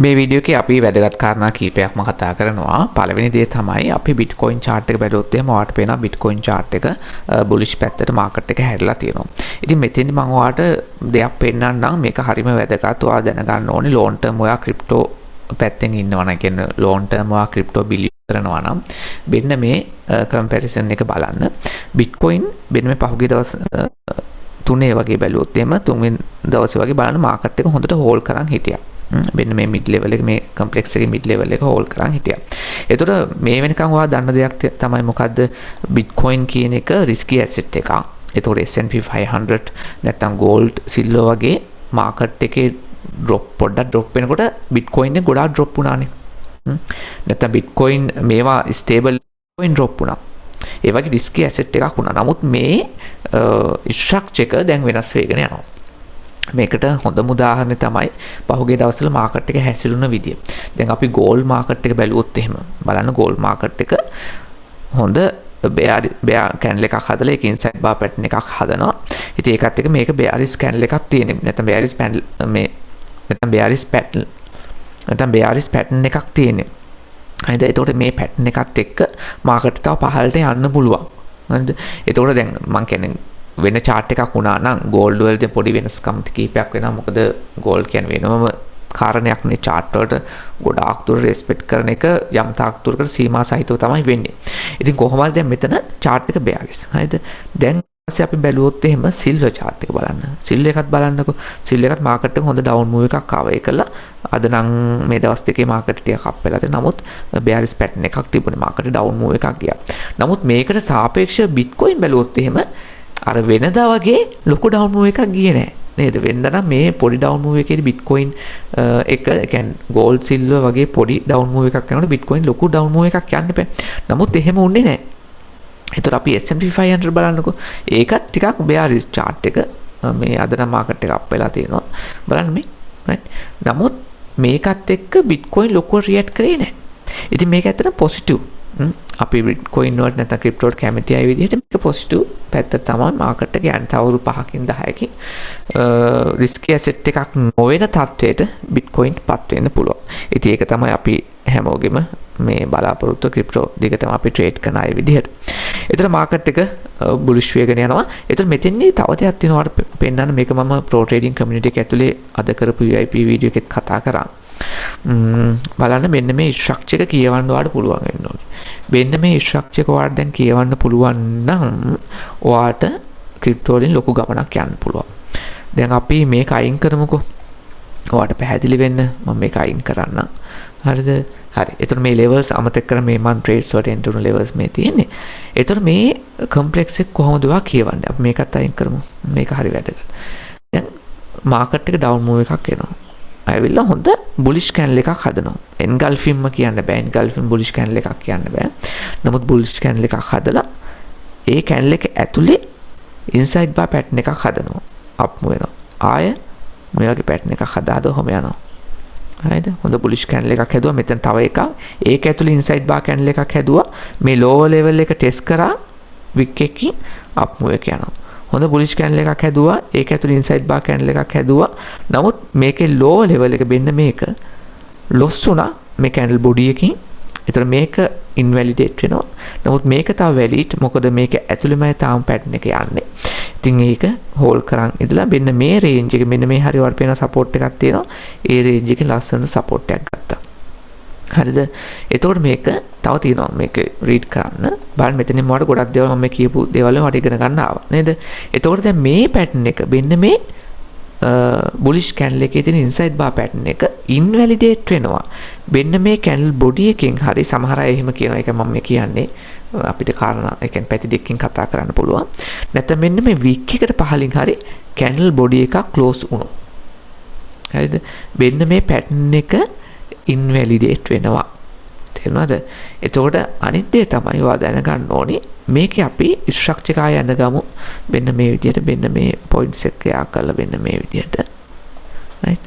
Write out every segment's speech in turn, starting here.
මේ වීඩියෝ එකේ අපි වැදගත් කාරණා කීපයක්ම කතා කරනවා. පළවෙනි දේ තමයි අපි Bitcoin chart එක බැලුවොත් එහෙම ඔයාලට පේනවා Bitcoin chart එක bullish පැත්තට market එක හැරිලා තියෙනවා. ඉතින් මෙතෙන්දි මම ඔයාලට දෙයක් පෙන්නන්නම්. මේක හරිම වැදගත්. ඔයා දැනගන්න ඕනේ long term ඔයා crypto පැත්තෙන් ඉන්නවා නම් කියන්නේ long term ඔයා crypto බිලියන කරනවා නම් මෙන්න මේ comparison එක බලන්න. Bitcoin මෙන්න මේ පහුගිය දවස් තුනේ වගේ බැලුවොත් එහෙම තුන්වෙනි දවසේ වගේ බලන්න market එක හොඳට hold කරන් හිටියා. මෙන්න මේ mid level එක මේ complex එකේ mid level එක hold කරන් හිටියා. ඒතකොට මේ වෙනකන් ඔයා දන්න දෙයක් තමයි මොකද්ද? Bitcoin කියන එක risky asset එකක්. ඒතකොට S&P 500 නැත්නම් gold silver වගේ market එකේ පොඩ්ඩක් drop වෙනකොට Bitcoin එක ගොඩාක් drop වුණානේ. නැත්නම් Bitcoin මේවා stable coin drop වුණා. ඒ වගේ risky asset එකක් වුණා. නමුත් මේ structure එක දැන් වෙනස් වෙගෙන යනවා. මේකට හොඳම උදාහරණය තමයි පහුගිය දවස්වල මාකට් එක හැසිරුණ විදිය. දැන් අපි gold market එක බැලුවොත් එහෙම බලන්න gold market එක හොඳ bear candle එකක් හදලා ඒක inside bar pattern එකක් හදනවා. ඉතින් ඒකත් එක්ක මේක bearish candle එකක් තියෙනවා. නැත්නම් bearish pattern එකක් තියෙනවා. හරිද? ඒතකොට මේ pattern එකත් එක්ක market තව පහළට යන්න පුළුවන්. හරිද? ඒතකොට දැන් මම කියන්නේ වෙන chart එකක් වුණා නම් gold වලදී පොඩි වෙනස්කම් කීපයක් වෙනවා. මොකද gold කියන්නේ වෙනම කාරණයක් නේ chart වලට ගොඩාක් දුර respect කරන එක යම් තාක් දුරකට සීමා සහිතව තමයි වෙන්නේ. ඉතින් කොහොම හරි දැන් මෙතන chart එක bearish. හරිද? දැන් ඊපස්සේ අපි බැලුවොත් එහෙම silver chart එක බලන්න. silver එකත් බලන්නකෝ. silver එකත් market එක හොඳ down move එකක් ආවා. ඒකලා අද නම් මේ දවස් දෙකේ market ටිකක් up වෙලා තියෙනවා. නමුත් bearish pattern එකක් තිබුණේ. market down move එකක් ගියා. නමුත් මේකට සාපේක්ෂව bitcoin බැලුවොත් එහෙම අර වෙනදා වගේ ලොකු down move එකක් ගියේ නැහැ නේද? වෙනදා නම් මේ පොඩි down move එකේදී bitcoin එක කියන්නේ gold silver වගේ පොඩි down move එකක් යනකොට bitcoin ලොකු down move එකක් යන්න බෑ. නමුත් එහෙම වුණේ නැහැ. ඒතර අපි S&P 500 බලන්නකෝ. ඒකත් ටිකක් bearish chart එක. මේ අද නම් market එක up වෙලා තියෙනවා. බලන්න මේ right. නමුත් මේකත් එක්ක bitcoin ලොකු react කරේ නැහැ. ඉතින් මේක ඇත්තට positive. අපි Bitcoin වලට නැත්නම් crypto වලට කැමති අය විදිහට මේක positive පැත්ත තමයි market එක යන්නේ. තව අවුරුදු 5කින් 10කින් risky asset එකක් නොවන තත්වයට Bitcoin පත් වෙන්න පුළුවන්. ඉතින් ඒක තමයි අපි හැමෝගෙම මේ බලාපොරොත්තු crypto දිගටම අපි trade කරන අය විදිහට. ඒතර market එක bullish වෙගෙන යනවා. ඒතර මෙතෙන්දී තව දෙයක් තියෙනවා පෙන්නන්න. මේක මම pro trading community එක ඇතුලේ අද කරපු VIP වීඩියෝ එකෙත් කතා කරා. බලන්න මෙන්න මේ ස්ට්‍රක්චර් එක කියවන්න ඔයාලට පුළුවන් වෙන්න ඕනේ. මෙන්න මේ ස්ට්‍රක්චර් එක ඔයාලට දැන් කියවන්න පුළුවන් නම් ඔයාලට ක්‍රිප්ටෝ වලින් ලොකු ගමනක් යන්න පුළුවන්. දැන් අපි මේක අයින් කරමුකෝ. ඔයාලට පැහැදිලි වෙන්න මම මේක අයින් කරන්නම්. හරිද? හරි. එතකොට මේ levels අමතක කර මේ මන් trades වලට enter වුණු levels මේ තියෙන්නේ. එතකොට මේ complex එක කොහොමද ඔයා කියවන්නේ? අපි මේකත් අයින් කරමු. මේක හරි වැදගත්. දැන් market එක down move එකක් එනවා. ඇවිල්ලා හොඳ bullish candle එකක් හදනවා. engulfing කියන්න බෑ. engulfing bullish candle එකක් කියන්න බෑ. නමුත් bullish candle එකක් හදලා ඒ candle එක ඇතුලේ inside bar pattern එකක් හදනවා. up වෙනවා. ආය මේ වගේ pattern එකක් හදාලා ඔහොම යනවා. හරිද? හොඳ bullish candle එකක් හැදුවා. මෙතන තව එකක්. ඒක ඇතුලේ inside bar candle එකක් හැදුවා. මේ lower level එක test කරා wick එකකින් up එක යනවා. හොඳ bullish candle එකක් හැදුවා. ඒක ඇතුළේ inside bar candle එකක් හැදුවා. නමුත් මේකේ low level එක මෙන්න මේක loss වුණා මේ candle body එකකින්. ඒතර මේක invalidate වෙනවා. නමුත් මේක තව valid. මොකද මේක ඇතුළේමයි තාම pattern එක යන්නේ. ඉතින් ඒක hold කරන් ඉඳලා මෙන්න මේ range එක මෙන්න මේ හරිය වර්පේන support එකක් තියෙනවා. ඒ range එකේ ලස්සන support එකක් ගත්තා. හරිද? එතකොට මේක තව තියෙනවා මේක රීඩ් කරන්න. බලන්න මෙතනින් මට ගොඩක් දේවල් මම කියපු දේවල් මට ඉගෙන ගන්න ආවා නේද? එතකොට දැන් මේ pattern එක මෙන්න මේ bullish candle එකේ තියෙන inside bar pattern එක invalidate වෙනවා. මෙන්න මේ candle body එකෙන් හරි සමහර අය එහෙම කියනවා. ඒක මම කියන්නේ අපිට කාරණා ඒ කියන්නේ පැති දෙකකින් කතා කරන්න පුළුවන්. නැත්නම් මෙන්න මේ wick එකට පහලින් හරි candle body එකක් close වුණා. හරිද? මෙන්න මේ pattern එක invalidate වෙනවා. තේරුණාද? එතකොට අනිත් දේ තමයි ඔයා දැනගන්න ඕනේ මේකේ අපි ස්ට්‍රක්චර් එක ආය යන්න ගමු. මෙන්න මේ විදිහට මෙන්න මේ points එක යා කරලා මෙන්න මේ විදිහට. right?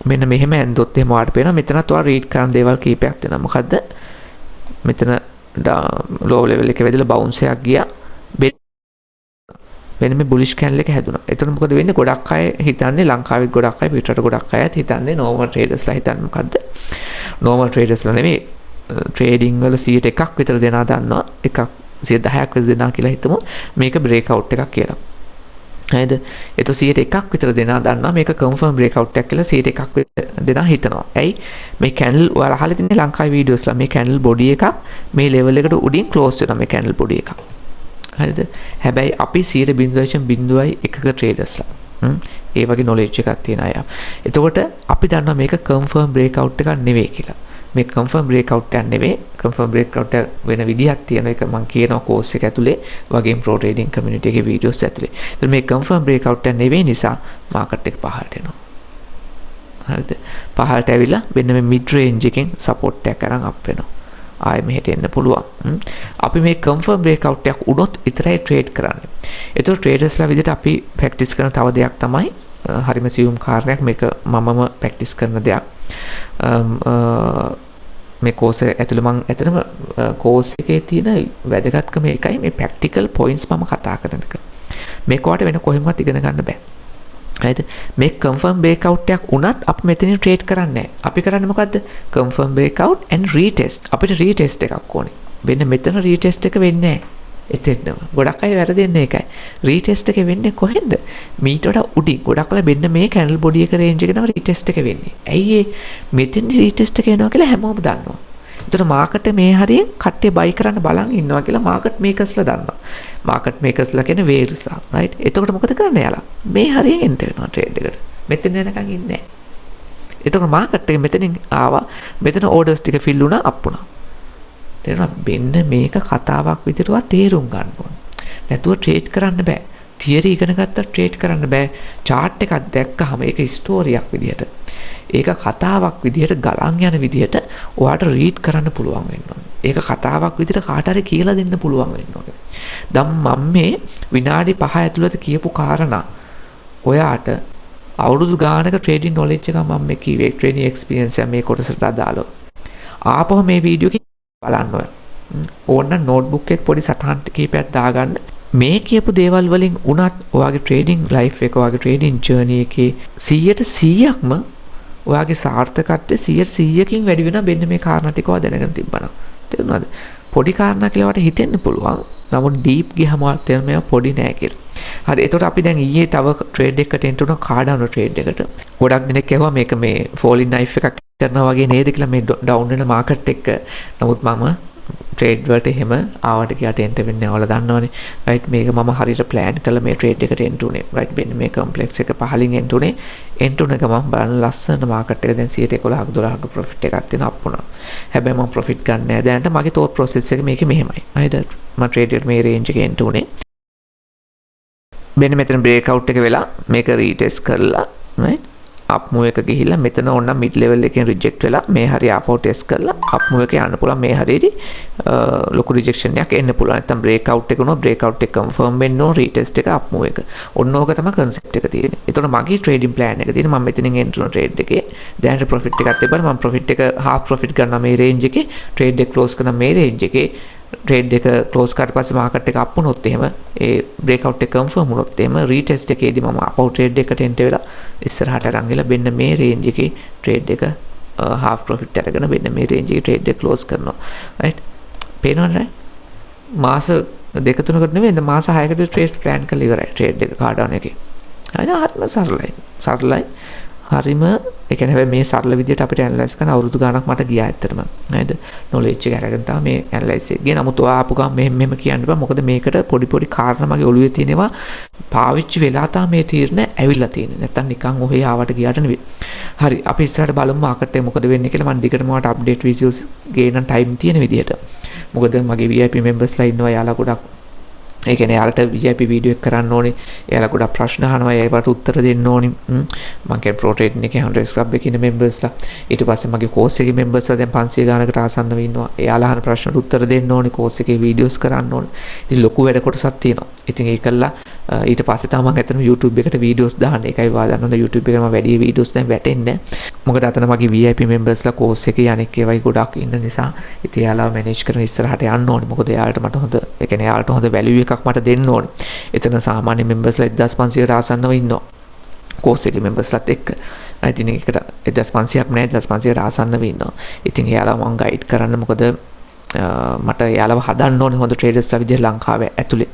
මෙන්න මෙහෙම ඇන්දොත් එහෙම වාට පේනවා. මෙතනත් ඔයා රීඩ් කරන දේවල් කීපයක් තියෙනවා. මොකද්ද? මෙතන low level එකේ වැදිලා bounce එකක් ගියා. මෙන්න මේ බුලිෂ් කැන්ඩල් එක හැදුනා. එතකොට මොකද වෙන්නේ? ගොඩක් අය හිතන්නේ ලංකාවේ ගොඩක් අය පිටරට ගොඩක් අයත් හිතන්නේ normal traders ලා හිතන්නේ මොකද්ද? normal traders ලා නෙමෙයි trading වල 100%ක් විතර දෙනා දන්නවා. එකක් 10%ක් විතර දෙනා කියලා හිතමු. මේක break out එකක් කියලා. හරිද? එතකොට 100%ක් විතර දෙනා දන්නවා මේක confirm break out එකක් කියලා 100%ක් විතර දෙනා හිතනවා. ඇයි? මේ candle ඔයාලා අහලා තින්නේ ලංකාවේ වීඩියෝස් ලා මේ candle body එකක් මේ level එකට උඩින් close වෙනවා මේ candle body එකක්. හරිද? හැබැයි අපි 0.01ක ට්‍රේඩර්ස්ලා. ඒ වගේ knowledge එකක් තියෙන අය. එතකොට අපි දන්නවා මේක confirm breakout එකක් නෙවෙයි කියලා. මේ confirm breakout එකක් නෙවෙයි. confirm breakout එක වෙන විදිහක් තියෙන එක මම කියනවා course එක ඇතුලේ වගේම pro trading community එකේ videos ඇතුලේ. ඒත් මේ confirm breakout එක නෙවෙයි නිසා market එක පහළට එනවා. හරිද? පහළට ඇවිල්ලා මෙන්න මේ mid range එකෙන් support එකක් අරන් up වෙනවා. ආයෙ මෙහෙට එන්න පුළුවන්. අපි මේ confirm breakout එකක් උනොත් විතරයි trade කරන්නේ. ඒතකොට traders ලා විදිහට අපි practice කරන තව දෙයක් තමයි හරිම සියුම් කාරණයක් මේක මමම practice කරන දෙයක්. මේ course එක ඇතුළේ මම ඇත්තටම course එකේ තියෙන වැදගත්කම එකයි මේ practical points මම කතා කරන එක. මේක ඔයාලට වෙන කොහෙන්වත් ඉගෙන ගන්න බෑ. හරිද? මේ confirm breakout එකක් උනත් අපි මෙතනින් trade කරන්නේ නැහැ. අපි කරන්නේ මොකද්ද? confirm breakout and retest. අපිට retest එකක් ඕනේ. වෙන මෙතන retest එක වෙන්නේ නැහැ. එතෙන්ම. ගොඩක් අය වැරදෙන්නේ ඒකයි. retest එක වෙන්නේ කොහෙන්ද? මීට වඩා උඩින්. ගොඩක් අය මෙන්න මේ candle body එක range එකේ තමයි retest එක වෙන්නේ. ඇයි මෙතෙන් retest එක එනවා කියලා හැමෝම දන්නවා. එතකොට මාකට් මේ හරියෙන් කට්ටිය බයි කරන්න බලන් ඉන්නවා කියලා මාකට් මේකර්ස්ලා දන්නවා. මාකට් මේකර්ස්ලා කියන්නේ වේල්ස්ලා, රයිට්? එතකොට මොකද කරන්නේ යාලා? මේ හරියෙන් එන්ටර් වෙනවා ට්‍රේඩ් එකට. මෙතන යනකම් ඉන්නේ නැහැ. එතකොට මාකට් එක මෙතනින් ආවා. මෙතන ඕඩර්ස් ටික ෆිල් වුණා, අප් වුණා. තේරුණා? මෙන්න මේක කතාවක් විදිහටවත් තේරුම් ගන්න ඕනේ. නැතුව ට්‍රේඩ් කරන්න බෑ. තියරි ඉගෙන ගත්තා ට්‍රේඩ් කරන්න බෑ. chart එකක් දැක්කහම ඒක ස්ටෝරියක් විදිහට ඒක කතාවක් විදිහට ගලන් යන විදිහට ඔයාට රීඩ් කරන්න පුළුවන් වෙන්න ඕනේ. ඒක කතාවක් විදිහට කාට හරි කියලා දෙන්න පුළුවන් වෙන්න ඕනේ. දැන් මම මේ විනාඩි 5 ඇතුළත කියපු කාරණා ඔයාට අවුරුදු ගානක ට්‍රේඩින් knowledge එක මම මේ කිව්වේ ට්‍රේනින් එක්ස්පීරියන්ස් එක මේ කොටසට අදාළව. ආපහු මේ වීඩියෝ එක බලන්න ඔය. ඕන්න නෝට්බුක් එකේ පොඩි සටහන් කීපයක් දාගන්න. මේ කියපු දේවල් වලින් උනත් ඔයාගේ ට්‍රේඩින් ලයිෆ් එක ඔයාගේ ට්‍රේඩින් ජර්නි එකේ 100%ක්ම ඔයාගේ සාර්ථකත්වය 100%කින් වැඩි වෙනවා මෙන්න මේ කාරණා ටික ඔයා දැනගෙන තිබ්බනම්. තේරුණාද? පොඩි කාරණා කියලා වට හිතෙන්න පුළුවන්. නමුත් ඩීප් ගියම ඔයාලට තේරෙනවා මේවා පොඩි නෑ කියලා. හරි. එතකොට අපි දැන් ඊයේ තව ට්‍රේඩ් එකකට එන්ට් වුණා කාඩාන ට්‍රේඩ් එකට. ගොඩක් දෙනෙක් කියනවා මේක මේ falling knife එකක් කරනවා වගේ නේද කියලා මේ ඩවුන් වෙන මාකට් එක. නමුත් මම ට්‍රේඩ් වලට එහෙම ආවට ගියාට එන්ටර් වෙන්නේ ඔයාලා දන්නවනේ. රයිට් මේක මම හරියට ප්ලෑන් කළා මේ ට්‍රේඩ් එකට එන්ටර් උනේ. රයිට් මෙන්න මේ කම්ප්ලෙක්ස් එක පහලින් එන්ටර් උනේ. එන්ටර් උන ගමන් බලන ලස්සන මාකට් එක දැන් 11ක 12ක ප්‍රොෆිට් එකක් තියෙන අප් වුණා. හැබැයි මම ප්‍රොෆිට් ගන්න නෑ. දැනට මගේ තෝත් ප්‍රොසෙස් එක මේකේ මෙහෙමයි. හරිද? මම ට්‍රේඩ් එකට මේ රේන්ජ් එකේ එන්ටර් උනේ. මෙන්න මෙතන බ්‍රේක් අවුට් එක වෙලා මේක රීටෙස්ට් කරලා රයිට් අප් මූව් එක ගිහිල්ලා මෙතන ඕන මිඩ් ලෙවල් එකෙන් රිජෙක්ට් වෙලා මේ හරිය ආපහු ටෙස්ට් කරලා අප් මූව් එක යන්න පුළුවන් මේ හරියදී ලොකු රිජෙක්ෂන් එකක් එන්න පුළුවන් නැත්නම් බ්‍රේක් අවුට් එක උනොත් බ්‍රේක් අවුට් එක කන්ෆර්ම් වෙන්න ඕන රීටෙස්ට් එක අප් මූව් එක ඔන්න ඕක තමයි කන්සෙප්ට් එක තියෙන්නේ. ඒතකොට මගේ ට්‍රේඩින් ප්ලෑන් එක තියෙන්නේ මම මෙතනින් එන්ටර් කරන ට්‍රේඩ් එකේ දැන් ප්‍රොෆිට් එකක් තිබ්බම මම ප්‍රොෆිට් එක හාෆ් ප්‍රොෆිට් ගන්නවා මේ රේන්ජ් එකේ ට්‍රේඩ් එක ක්ලෝස් කරනවා මේ රේන්ජ් එකේ ට්‍රේඩ් එක ක්ලෝස් කරලා පස්සේ මාකට් එක අප් වුණොත් එහෙම ඒ බ්‍රේක් අවුට් එක කන්ෆර්ම් වුණොත් එහෙම රීටෙස්ට් එකේදී මම අපව ට්‍රේඩ් එකට එන්ටර් වෙලා ඉස්සරහට අරන් ගිහලා මෙන්න මේ රේන්ජ් එකේ ට්‍රේඩ් එක හාෆ් ප්‍රොෆිට් අරගෙන මෙන්න මේ රේන්ජ් එකේ ට්‍රේඩ් එක ක්ලෝස් කරනවා. රයිට්? පේනවද? මාස දෙක තුනකට නෙවෙයි මාස 6කට ට්‍රේඩ් ප්ලෑන් කරලා ඉවරයි ට්‍රේඩ් එක කාඩාන එකේ. හරිම සරලයි. සරලයි. හරිම ඒ කියන්නේ හැබැයි මේ සරල විදිහට අපිට ඇනලයිස් කරන්න අවුරුදු ගාණක් මට ගියා ඇත්තටම. නේද? knowledge එක අරගෙන තමයි මේ ඇනලයිස් එක ගියේ. නමුත් ඔයා ආපු ගමන් මෙහෙම කියන්න බෑ. මොකද මේකට පොඩි පොඩි කාරණා මගේ ඔළුවේ තියෙනවා. පාවිච්චි වෙලා තමයි මේ තීරණ ඇවිල්ලා තියෙන්නේ. නැත්තම් නිකන් ඔහේ ආවට ගියාට නෙවෙයි. හරි. අපි ඉස්සරහට බලමු මාකට් එක මොකද වෙන්නේ කියලා. මම දිගටම ඔයාලට අප්ඩේට් වීඩියෝස් ගේන ටයිම් තියෙන විදිහට. මොකද මගේ VIP members-ලා ඉන්නවා යාලා ගොඩක් ඒ කියන්නේ යාලට VIP වීඩියෝ එක කරන්න ඕනේ. එයාලා ගොඩක් ප්‍රශ්න අහනවා. ඒවට උත්තර දෙන්න ඕනේ. මම කියන්නේ Pro Trading එකේ 100 club එකේ ඉන්න members-ලා. ඊට පස්සේ මගේ course එකේ members-ලා දැන් 500 ගානකට ආසන්නව ඉන්නවා. එයාලා අහන ප්‍රශ්නට උත්තර දෙන්න ඕනේ. course එකේ වීඩියෝස් කරන්න ඕනේ. ඉතින් ලොකු වැඩ කොටසක් තියෙනවා. ඉතින් ඒකල්ලා ඊට පස්සේ තමයි මම අතන YouTube එකට වීඩියෝස් දාන්නේ. ඒකයි වාදන්න YouTube එකේ මම වැඩි වීඩියෝස් දැන් වැටෙන්නේ නැහැ. මොකද අතන මගේ VIP members-ලා course එකේ අනෙක් ඒවායි ගොඩක් ඉන්න නිසා ඉතින් එයාලා manage කරන ඉස්සරහට යන්න ඕනේ. මොකද එයාලට මට හොඳ ඒ කියන්නේ එයාලට හොඳ value එකක් එකක් මට දෙන්න ඕනේ. එතන සාමාන්‍ය මෙම්බර්ස්ලා 1500කට ආසන්නව ඉන්නවා. කෝස් එකේ මෙම්බර්ස්ලාත් එක්ක. ඉතින් ඒකට 1500ක් නෑ 1500කට ආසන්නව ඉන්නවා. ඉතින් එයාලා මම ගයිඩ් කරන්න මොකද මට එයාලව හදන්න ඕනේ හොඳ ට්‍රේඩර්ස්ලා විදිහට ලංකාවේ ඇතුලේ.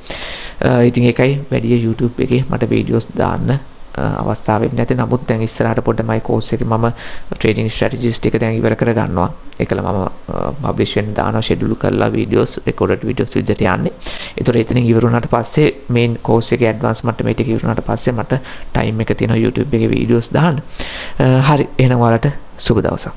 ඉතින් ඒකයි වැඩි YouTube එකේ මට වීඩියෝස් දාන්න අවස්ථාවක් නැති. නමුත් දැන් ඉස්සරහට පොඩ්ඩක් මයි කෝස් එකේ මම ට්‍රේඩින් ස්ට්‍රැටජිස් ටික දැන් ඉවර කර ගන්නවා. ඒකල මම පබ්ලිෂ් වෙන්න දානවා ෂෙඩියුල් කරලා වීඩියෝස් රෙකෝඩඩ් වීඩියෝස් විදිහට යන්නේ. ඒතර එතනින් ඉවර වුණාට පස්සේ මේන් කෝස් එකේ ඇඩ්වාන්ස් මට්ටමේ ටික ඉවර වුණාට පස්සේ මට ටයිම් එක තියෙනවා YouTube එකේ වීඩියෝස් දාන්න. හරි එහෙනම් ඔයාලට සුබ දවසක්.